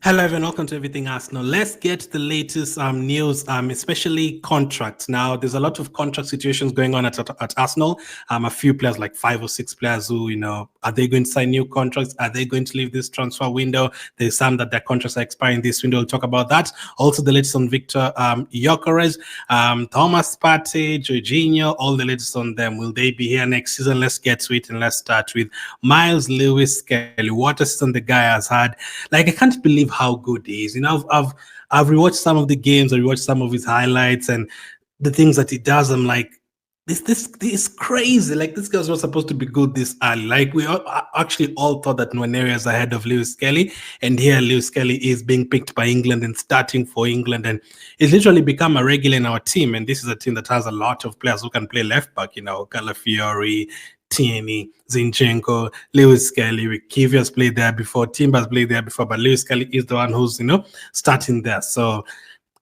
Hello everyone, welcome to Everything Arsenal. Let's get the latest news, especially contracts. Now, there's a lot of contract situations going on at Arsenal. A few players, like 5 or 6 players who, are they going to sign new contracts? Are they going to leave this transfer window? There's some that their contracts are expiring this window. We'll talk about that. Also, the latest on Viktor, Gyokeres, Thomas Partey, Jorginho, all the latest on them. Will they be here next season? Let's get to it, and let's start with Myles Lewis-Skelly. What a season the guy has had. Like, I can't believe how good he is. I've rewatched some of the games, I rewatched some of his highlights and the things that he does. I'm like, this is crazy. Like, this guy's not supposed to be good this early. Like, we actually all thought that Nwaneri is ahead of Lewis-Skelly, and here Lewis-Skelly is being picked by England and starting for England, and he's literally become a regular in our team. And this is a team that has a lot of players who can play left back. Calafiori, Tierney, Zinchenko, Lewis-Skelly. Kiwior's played there before, Timber's played there before, but Lewis-Skelly is the one who's, starting there. So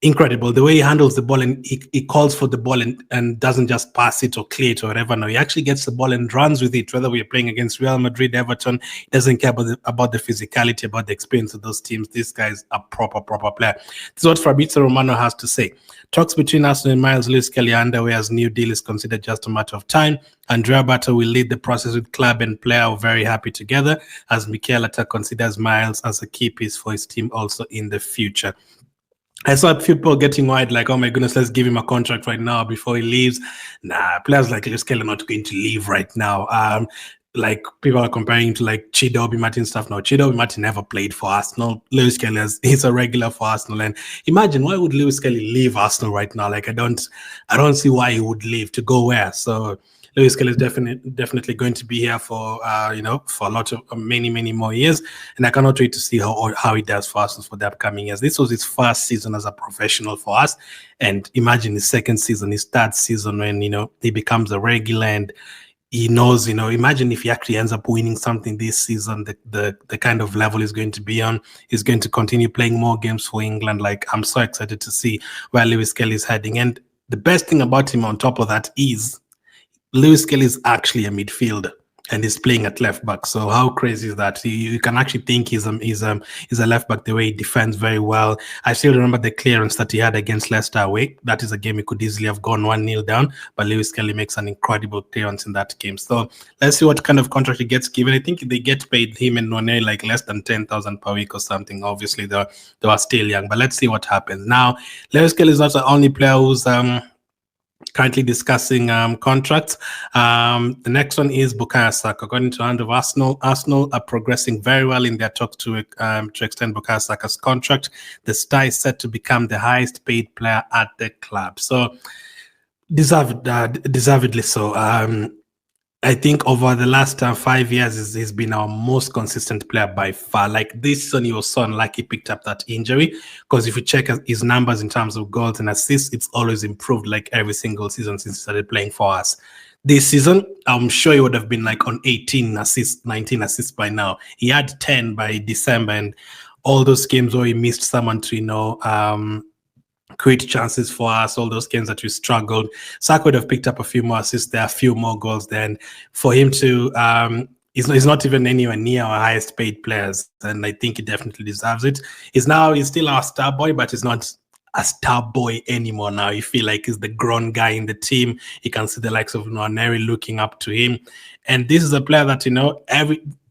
incredible. The way he handles the ball, and he calls for the ball and doesn't just pass it or clear it or whatever. No, he actually gets the ball and runs with it, whether we're playing against Real Madrid, Everton. He doesn't care about the physicality, about the experience of those teams. This guy's a proper player. This is what Fabrizio Romano has to say. Talks between Arsenal and Myles Lewis-Skelly are underway as new deal is considered just a matter of time. Andrea Berta will lead the process with club and player are very happy together, as Mikel Arteta considers Myles as a key piece for his team also in the future. I saw people getting wide, like, oh my goodness, let's give him a contract right now before he leaves. Nah, players like Lewis-Skelly are not going to leave right now. Like, people are comparing him to like Chido Obi Martin stuff. No, Chido Obi Martin never played for Arsenal. Lewis-Skelly he's a regular for Arsenal. And imagine, why would Lewis-Skelly leave Arsenal right now? Like, I don't see why he would leave. To go where? So Lewis-Skelly is definitely going to be here for for a lot of many more years, and I cannot wait to see how he does for us for the upcoming years. This was his first season as a professional for us, and imagine his second season, his third season, when he becomes a regular and he knows. Imagine if he actually ends up winning something this season, the kind of level he's going to be on. He's going to continue playing more games for England. Like, I'm so excited to see where Lewis-Skelly is heading, and the best thing about him on top of that is Lewis-Skelly is actually a midfielder and he's playing at left back. So how crazy is that? You can actually think he's a left back, the way he defends very well. I still remember the clearance that he had against Leicester away. That is a game he could easily have gone 1-0 down, but Lewis-Skelly makes an incredible clearance in that game. So let's see what kind of contract he gets given. I think they get paid, him and Nwaneri, like less than 10,000 per week or something. Obviously, they are still young, but let's see what happens. Now, Lewis-Skelly is not the only player who's currently discussing contracts. The next one is Bukayo Saka. According to hand of Arsenal are progressing very well in their talks to extend Bukayo Saka's contract. The star is set to become the highest paid player at the club. So deservedly so. I think over the last 5 years, he's been our most consistent player by far. Like, this season, he was so unlucky he picked up that injury, because if you check his numbers in terms of goals and assists, it's always improved like every single season since he started playing for us. This season, I'm sure he would have been like on 18 assists, 19 assists by now. He had 10 by December, and all those games where he missed someone to, create chances for us, all those games that we struggled. Saka would have picked up a few more assists there, a few more goals. Then for him to, he's not even anywhere near our highest paid players, and I think he definitely deserves it. He's still our star boy, but he's not a star boy anymore now. You feel like he's the grown guy in the team. You can see the likes of Nwaneri looking up to him, and this is a player that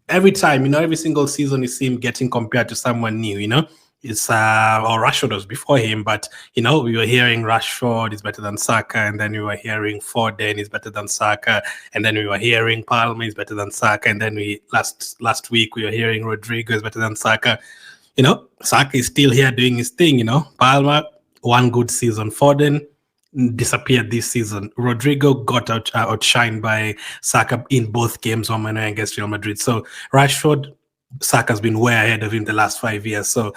every time, every single season you see him getting compared to someone new. It's or Rashford was before him, but we were hearing Rashford is better than Saka, and then we were hearing Foden is better than Saka, and then we were hearing Palmer is better than Saka, and then last week we were hearing Rodrigo is better than Saka. Saka is still here doing his thing. Palmer, one good season. Foden disappeared this season. Rodrigo got outshined by Saka in both games, one against Real Madrid. So Rashford, Saka's been way ahead of him the last 5 years. So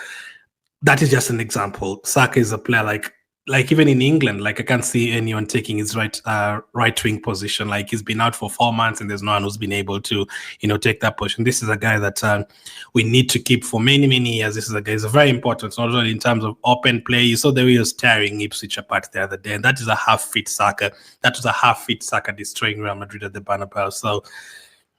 that is just an example. Saka is a player like even in England, like, I can't see anyone taking his right wing position. Like, he's been out for 4 months and there's no one who's been able to, take that position. This is a guy that we need to keep for many years. This is a guy who's very important, not only in terms of open play. You saw the way he was tearing Ipswich apart the other day, and that is a half-fit Saka. That was a half-fit Saka destroying Real Madrid at the Bernabeu. So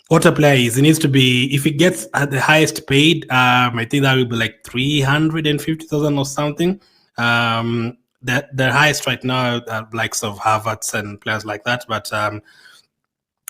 What a player is, he needs to be, if he gets at the highest paid, I think that will be like 350,000 or something. The highest right now, likes of Havertz and players like that, but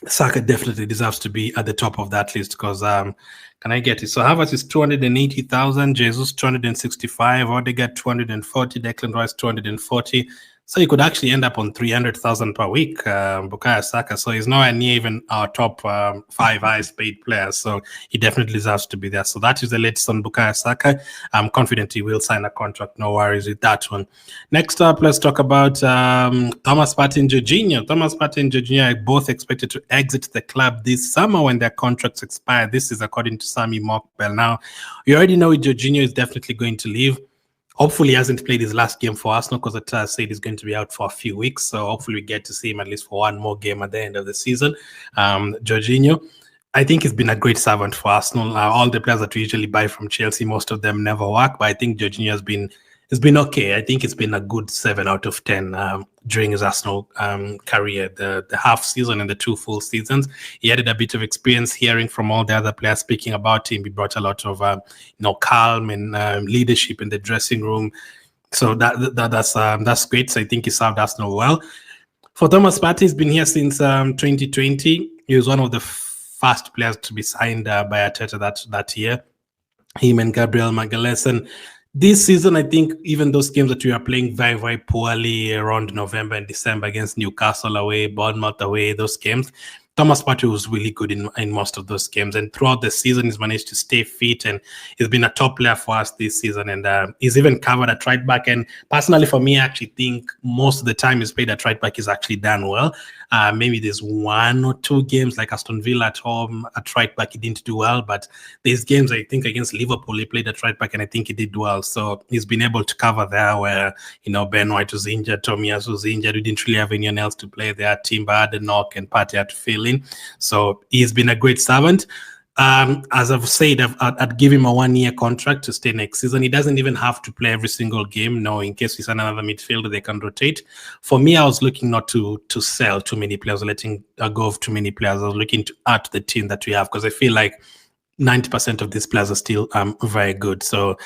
Saka definitely deserves to be at the top of that list because can I get it? So Havertz is 280,000, Jesus 265, Odegaard 240, Declan Rice 240. So you could actually end up on 300,000 per week, Bukayo Saka. So he's nowhere near even our top 5 highest paid players. So he definitely deserves to be there. So that is the latest on Bukayo Saka. I'm confident he will sign a contract. No worries with that one. Next up, let's talk about Thomas Partey and Jorginho. Thomas Partey and Jorginho are both expected to exit the club this summer when their contracts expire. This is according to Sammy Mockbell. Now, you already know Jorginho is definitely going to leave. Hopefully he hasn't played his last game for Arsenal because Atara said he's going to be out for a few weeks. So hopefully we get to see him at least for one more game at the end of the season. Jorginho, I think he's been a great servant for Arsenal. All the players that we usually buy from Chelsea, most of them never work. But I think Jorginho has been okay. I think it's been a good 7 out of 10 during his Arsenal career, the half season and the 2 full seasons. He added a bit of experience, hearing from all the other players speaking about him. He brought a lot of calm and leadership in the dressing room. So that's great. So I think he served Arsenal well. For Thomas Partey, he's been here since 2020. He was one of the first players to be signed by Arteta that year. Him and Gabriel Magalhaes. And this season, I think even those games that we are playing very, very poorly around November and December against Newcastle away, Bournemouth away, those games, Thomas Partey was really good in most of those games. And throughout the season, he's managed to stay fit and he's been a top player for us this season. And he's even covered at right back. And personally, for me, I actually think most of the time he's played at right back, he's actually done well. Maybe there's 1 or 2 games like Aston Villa at home at right back, he didn't do well. But there's games, I think, against Liverpool, he played at right back and I think he did well. So he's been able to cover there where, Ben White was injured, Tomias was injured. We didn't really have anyone else to play there. Timber had a knock and Partey had to fill in. So he's been a great servant. As I've said, I'd give him a 1-year contract to stay next season. He doesn't even have to play every single game. No, in case we sign another midfielder, they can rotate. For me, I was looking not to sell too many players, letting go of too many players. I was looking to add to the team that we have because I feel like 90% of these players are still very good. So,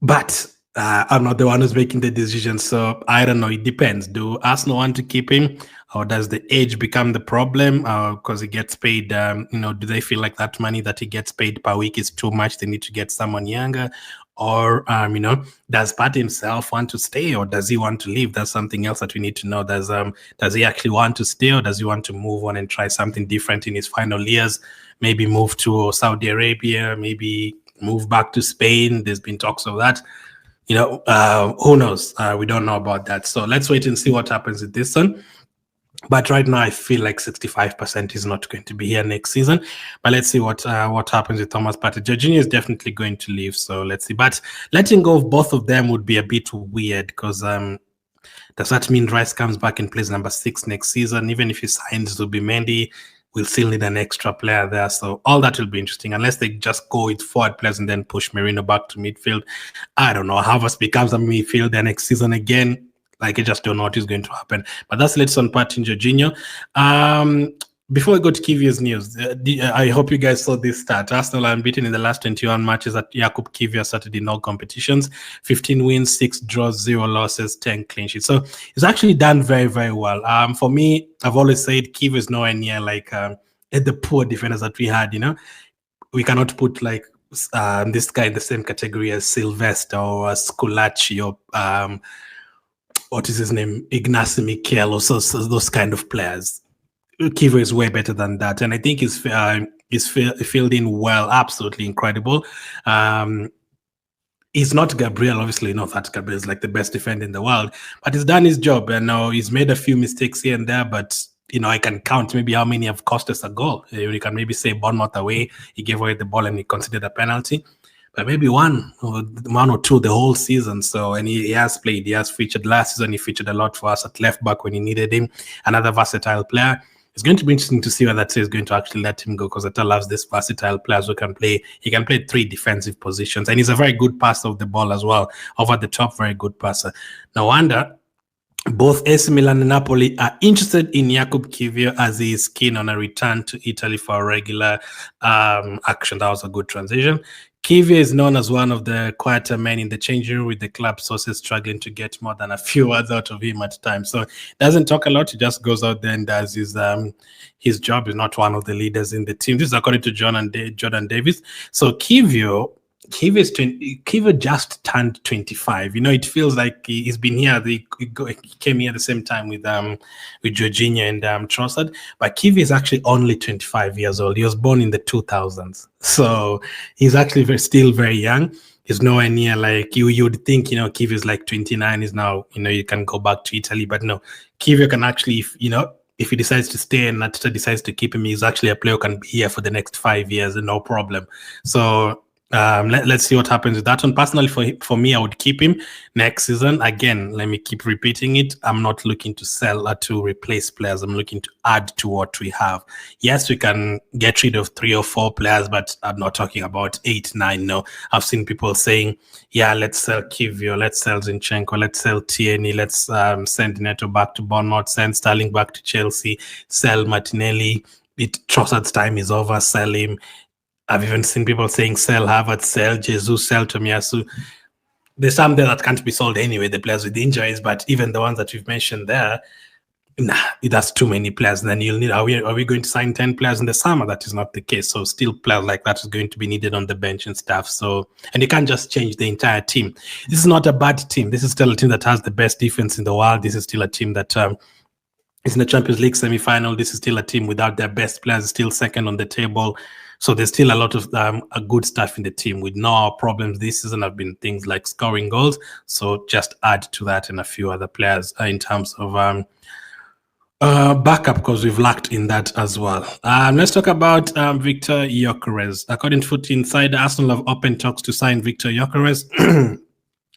but I'm not the one who's making the decision. So I don't know. It depends. Do Arsenal want to keep him? Or does the age become the problem because he gets paid? Do they feel like that money that he gets paid per week is too much? They need to get someone younger. Or, does Partey himself want to stay or does he want to leave? That's something else that we need to know. Does he actually want to stay or does he want to move on and try something different in his final years? Maybe move to Saudi Arabia, maybe move back to Spain. There's been talks of that. Who knows? We don't know about that. So let's wait and see what happens with this one. But right now, I feel like 65% is not going to be here next season. But let's see what happens with Thomas Partey. Jorginho is definitely going to leave, so let's see. But letting go of both of them would be a bit weird because does that mean Rice comes back and plays number 6 next season? Even if he signs Zubimendi, we'll still need an extra player there. So all that will be interesting unless they just go with forward players and then push Merino back to midfield. I don't know. Havertz becomes a midfielder next season again. I just don't know what is going to happen. But that's latest on Partey and Jorginho. Before we go to Kiwior's news, I hope you guys saw this stat. Arsenal are unbeaten in the last 21 matches that Jakub Kiwior started in all competitions. 15 wins, 6 draws, 0 losses, 10 clean sheets. So he's actually done very, very well. For me, I've always said Kiwior is nowhere near like the poor defenders that we had. We cannot put like this guy in the same category as Sylvester or Scolacci or what is his name? Ignacio Mikel or so those kind of players. Kiwior is way better than that. And I think he's filled in well, absolutely incredible. He's not Gabriel, obviously not that Gabriel is like the best defender in the world, but he's done his job. And he's made a few mistakes here and there, but I can count maybe how many have cost us a goal. You can maybe say Bournemouth away, he gave away the ball and he considered a penalty. But maybe one or two the whole season. So, and he has played. He has featured last season. He featured a lot for us at left back when he needed him. Another versatile player. It's going to be interesting to see whether that is going to actually let him go because Arteta loves this versatile players who can play. He can play 3 defensive positions, and he's a very good passer of the ball as well. Over the top, very good passer. No wonder both AC Milan and Napoli are interested in Jakub Kiwior as he is keen on a return to Italy for a regular action. That was a good transition. Kiwior is known as one of the quieter men in the changing room, with the club sources struggling to get more than a few words out of him at times. So doesn't talk a lot. He just goes out there and does his job. Is not one of the leaders in the team. This is according to Jordan Davis. So Kiwior just turned 25. It feels like he's been here. He came here at the same time with Jorginho and Trossard. But Kiwior is actually only 25 years old. He was born in the 2000s, so he's actually still very young. He's nowhere near like you'd think. Kiwior is like 29. Is now you can go back to Italy, but no, Kiwior can actually if he decides to stay and Natita decides to keep him, he's actually a player who can be here for the next 5 years and no problem. So let's see what happens with that one. Personally, for me, I would keep him next season. Again, let me keep repeating it. I'm not looking to sell or to replace players. I'm looking to add to what we have. Yes, we can get rid of 3 or 4 players, but I'm not talking about 8, 9. No, I've seen people saying, yeah, let's sell Kiwior, let's sell Zinchenko, let's sell Tierney, let's send Neto back to Bournemouth, send Sterling back to Chelsea, sell Martinelli. Trossard's time is over, sell him. I've even seen people saying sell Havertz, sell Jesus, sell Tomiyasu. There's some there that can't be sold anyway, the players with injuries, but even the ones that we've mentioned there, that's too many players. And then you'll need, are we going to sign 10 players in the summer? That is not the case. So still players like that is going to be needed on the bench and stuff. So, and you can't just change the entire team. This is not a bad team. This is still a team that has the best defense in the world. This is still a team that is in the Champions League semi-final. This is still a team without their best players, still second on the table. So there's still a lot of good stuff in the team. With no problems this season have been things like scoring goals. So just add to that and a few other players in terms of backup, because we've lacked in that as well. Let's talk about Viktor Gyokeres. According to Foot Insider, Arsenal have opened talks to sign Viktor Gyokeres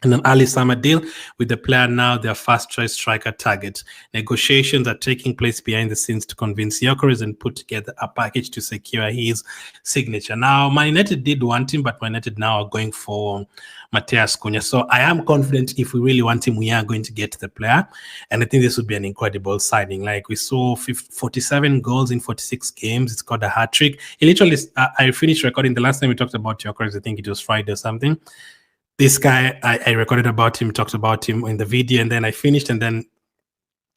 in an early summer deal, with the player now their first choice striker target. Negotiations are taking place behind the scenes to convince Gyokeres and put together a package to secure his signature. Now, Man United did want him, but Man United now are going for Matheus Cunha. So I am confident if we really want him, we are going to get the player. And I think this would be an incredible signing. Like, we saw 47 goals in 46 games. It's called a hat-trick. He literally, I finished recording the last time we talked about Gyokeres, I think it was Friday or something. This guy, I recorded about him, talked about him in the video, and then I finished and then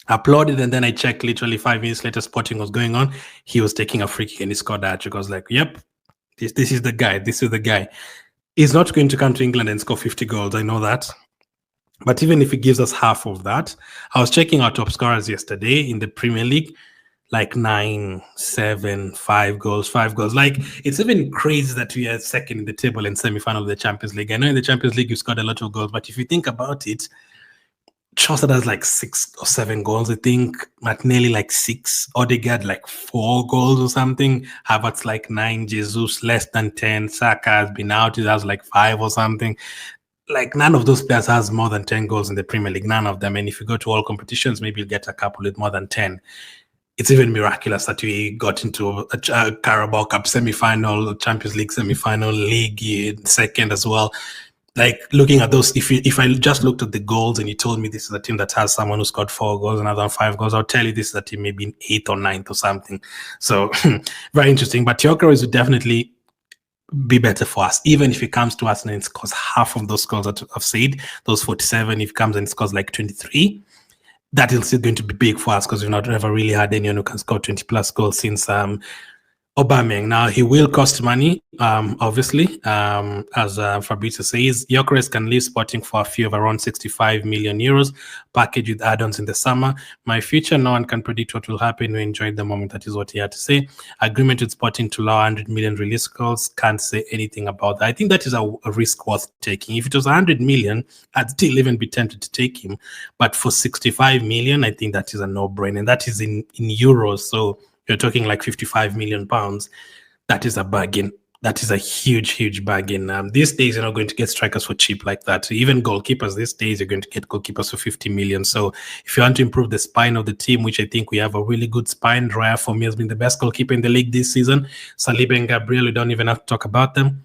uploaded, and then I checked literally 5 minutes later, Sporting was going on. He was taking a free kick and he scored a hat-trick. I was like, yep, this is the guy. This is the guy. He's not going to come to England and score 50 goals. I know that. But even if he gives us half of that, I was checking our top scorers yesterday in the Premier League, like 9, 7, 5 goals. Like, it's even crazy that we are second in the table and semi-final of the Champions League. I know in the Champions League you scored a lot of goals, but if you think about it, Trossard has like 6 or 7 goals, I think. Martinelli like 6, Odegaard like 4 goals or something. Havertz like 9, Jesus less than 10. Saka has been out, he has like 5 or something. Like, none of those players has more than 10 goals in the Premier League, none of them. And if you go to all competitions, maybe you'll get a couple with more than 10. It's even miraculous that we got into a Carabao Cup semi-final, Champions League semi-final, league second as well. Like, looking at those, if I just looked at the goals and you told me this is a team that has someone who scored 4 goals, another one 5 goals, I'll tell you this is a team maybe in 8th or 9th or something. So very interesting. But Gyokeres would definitely be better for us, even if he comes to us and scores half of those goals that I've said, those 47. If he comes and scores like 23. That is still going to be big for us, because we've not ever really had anyone who can score 20 plus goals since Aubameyang. Now, he will cost money, obviously, as Fabrizio says. Gyokeres can leave Sporting for a fee of around 65 million euros, package with add-ons in the summer. My future, no one can predict what will happen. We enjoyed the moment. That is what he had to say. Agreement with Sporting to allow 100 million release clause. Can't say anything about that. I think that is a risk worth taking. If it was 100 million, I'd still even be tempted to take him. But for 65 million, I think that is a no-brainer. And that is in euros. So you're talking like 55 million pounds. That is a bargain. That is a huge bargain. These days, you're not going to get strikers for cheap like that. Even goalkeepers these days, you're going to get goalkeepers for 50 million. So if you want to improve the spine of the team, which I think we have a really good spine, Raya for me has been the best goalkeeper in the league this season. Saliba and Gabriel, we don't even have to talk about them.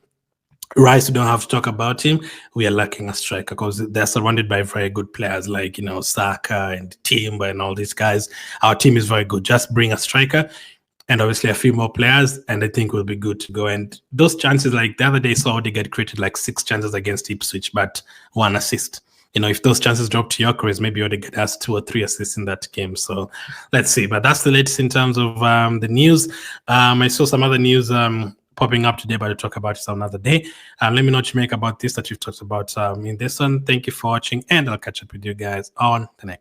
Rice, we don't have to talk about him. We are lacking a striker because they're surrounded by very good players like, Saka and Timber and all these guys. Our team is very good. Just bring a striker and obviously a few more players, and I think we'll be good to go. And those chances, like the other day, saw Odegaard created like 6 chances against Ipswich, but 1 assist. If those chances drop to Gyokeres, maybe Odegaard has 2 or 3 assists in that game. So let's see. But that's the latest in terms of the news. I saw some other news popping up today, but I'll talk about it another day. Let me know what you make about this that you've talked about in this one. Thank you for watching, and I'll catch up with you guys on the next.